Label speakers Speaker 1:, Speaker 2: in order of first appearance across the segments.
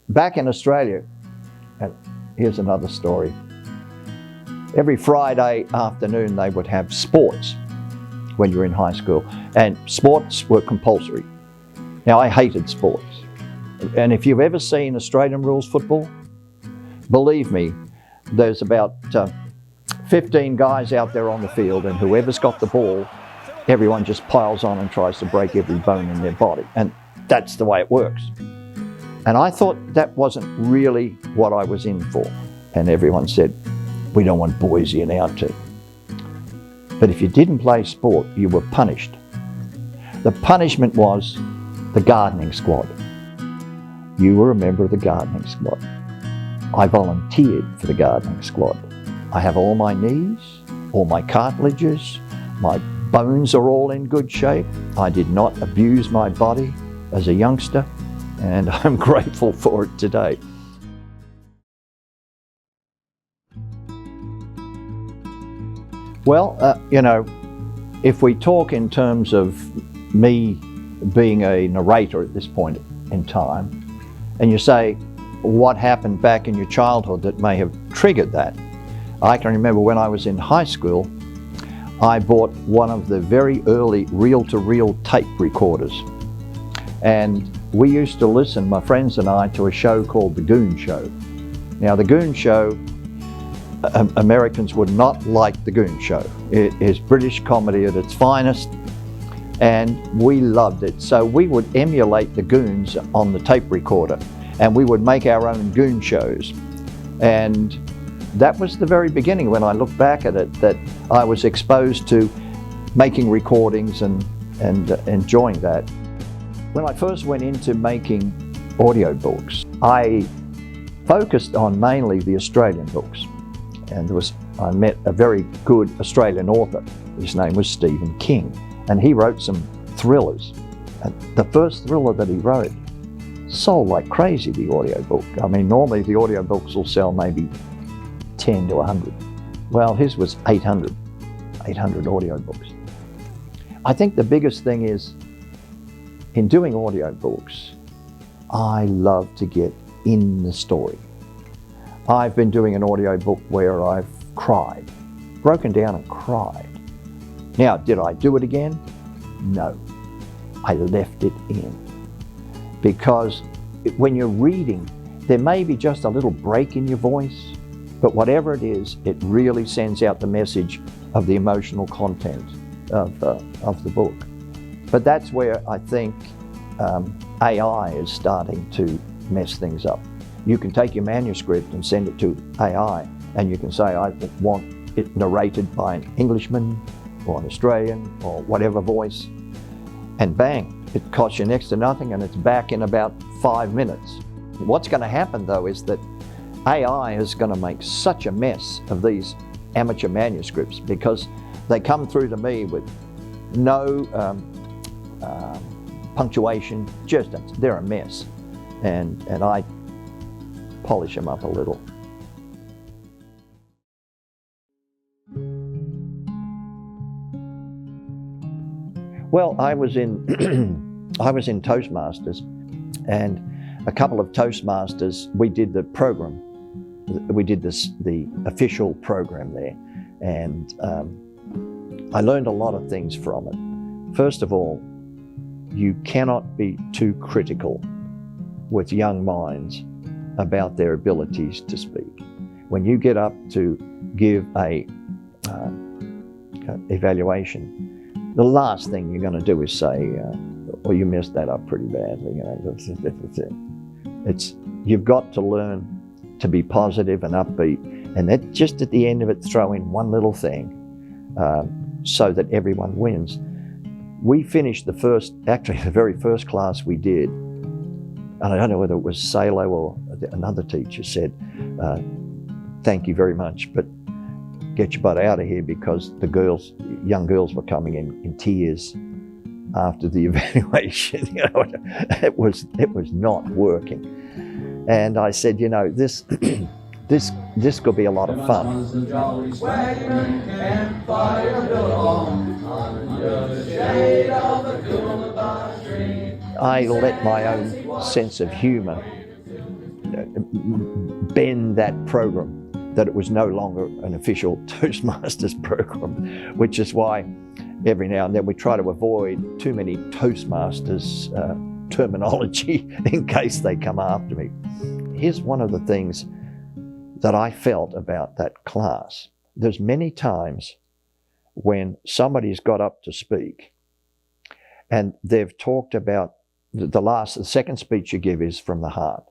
Speaker 1: back in Australia, and here's another story. Every Friday afternoon they would have sports when you were in high school, and sports were compulsory. Now, I hated sports. And if you've ever seen Australian rules football, believe me, there's about 15 guys out there on the field, and whoever's got the ball, everyone just piles on and tries to break every bone in their body. And that's the way it works. And I thought that wasn't really what I was in for. And everyone said, we don't want boys in our team. But if you didn't play sport, you were punished. The punishment was the gardening squad. You were a member of the gardening squad. I volunteered for the gardening squad. I have all my knees, all my cartilages, my bones are all in good shape. I did not abuse my body as a youngster, and I'm grateful for it today. Well, if we talk in terms of me being a narrator at this point in time, and you say, what happened back in your childhood that may have triggered that? I can remember when I was in high school, I bought one of the very early reel-to-reel tape recorders. And we used to listen, my friends and I, to a show called The Goon Show. Now, The Goon Show, Americans would not like The Goon Show. It is British comedy at its finest, and we loved it. So we would emulate the goons on the tape recorder, and we would make our own goon shows. And that was the very beginning, when I look back at it, that I was exposed to making recordings and enjoying that. When I first went into making audiobooks, I focused on mainly the Australian books. And I met a very good Australian author. His name was Stephen King, and he wrote some thrillers. And the first thriller that he wrote sold like crazy, the audiobook. I mean, normally the audiobooks will sell maybe 10 to 100. Well, his was 800 audiobooks. I think the biggest thing is, in doing audiobooks, I love to get in the story. I've been doing an audiobook where I've cried, broken down and cried. Now, did I do it again? No, I left it in. Because when you're reading, there may be just a little break in your voice, but whatever it is, it really sends out the message of the emotional content of the book. But that's where I think AI is starting to mess things up. You can take your manuscript and send it to AI, and you can say, I want it narrated by an Englishman or an Australian or whatever voice, and bang, it costs you next to nothing, and it's back in about 5 minutes. What's going to happen though is that AI is going to make such a mess of these amateur manuscripts, because they come through to me with no punctuation, just they're a mess, and I polish them up a little. Well, I was in Toastmasters, and a couple of Toastmasters, we did the program. We did the official program there, and I learned a lot of things from it. First of all, you cannot be too critical with young minds about their abilities to speak. When you get up to give a evaluation, the last thing you're going to do is say, well, you messed that up pretty badly. You know, it's you've got to learn to be positive and upbeat, and that just at the end of it, throw in one little thing so that everyone wins. We finished the very first class we did, and I don't know whether it was Salo or another teacher said, thank you very much, but get your butt out of here, because the young girls were coming in tears after the evaluation. You know, it was not working. And I said, you know, this could be a lot of fun. I let my own sense of humor bend that program, that it was no longer an official Toastmasters program, which is why every now and then we try to avoid too many Toastmasters terminology in case they come after me. Here's one of the things that I felt about that class. There's many times when somebody's got up to speak and they've talked about the second speech you give is from the heart.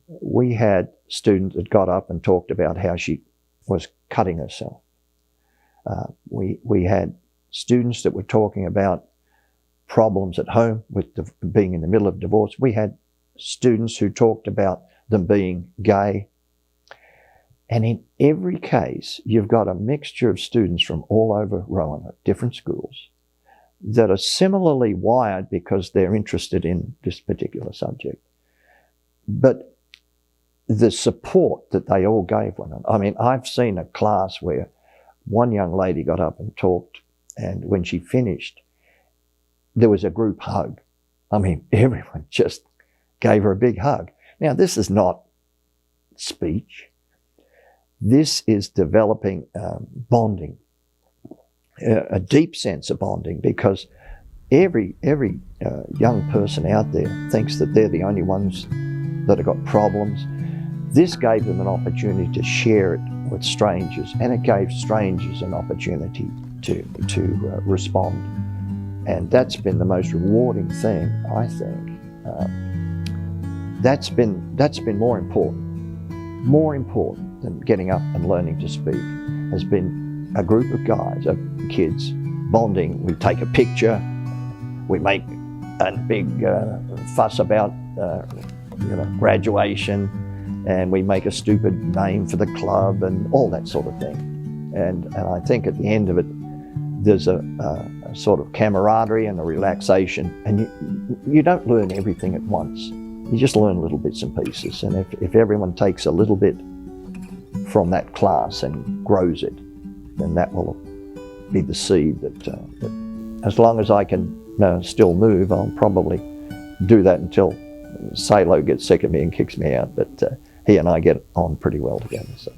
Speaker 1: We had students that got up and talked about how she was cutting herself. We had students that were talking about problems at home with being in the middle of divorce. We had students who talked about them being gay. And in every case, you've got a mixture of students from all over Roanoke, different schools, that are similarly wired because they're interested in this particular subject. But the support that they all gave one another. I mean, I've seen a class where one young lady got up and talked, and when she finished, there was a group hug. I mean, everyone just gave her a big hug. Now, this is not speech. This is developing bonding, a deep sense of bonding, because every young person out there thinks that they're the only ones that have got problems. This gave them an opportunity to share it with strangers, and it gave strangers an opportunity to respond. And that's been the most rewarding thing, I think. That's been more important than getting up and learning to speak, has been a group of guys, of kids, bonding. We take a picture, we make a big fuss about graduation, and we make a stupid name for the club and all that sort of thing. And I think at the end of it, there's a sort of camaraderie and a relaxation, and you don't learn everything at once. You just learn little bits and pieces, and if everyone takes a little bit from that class and grows it, then that will be the seed that as long as I can still move, I'll probably do that until Salo gets sick of me and kicks me out, but he and I get on pretty well together. So.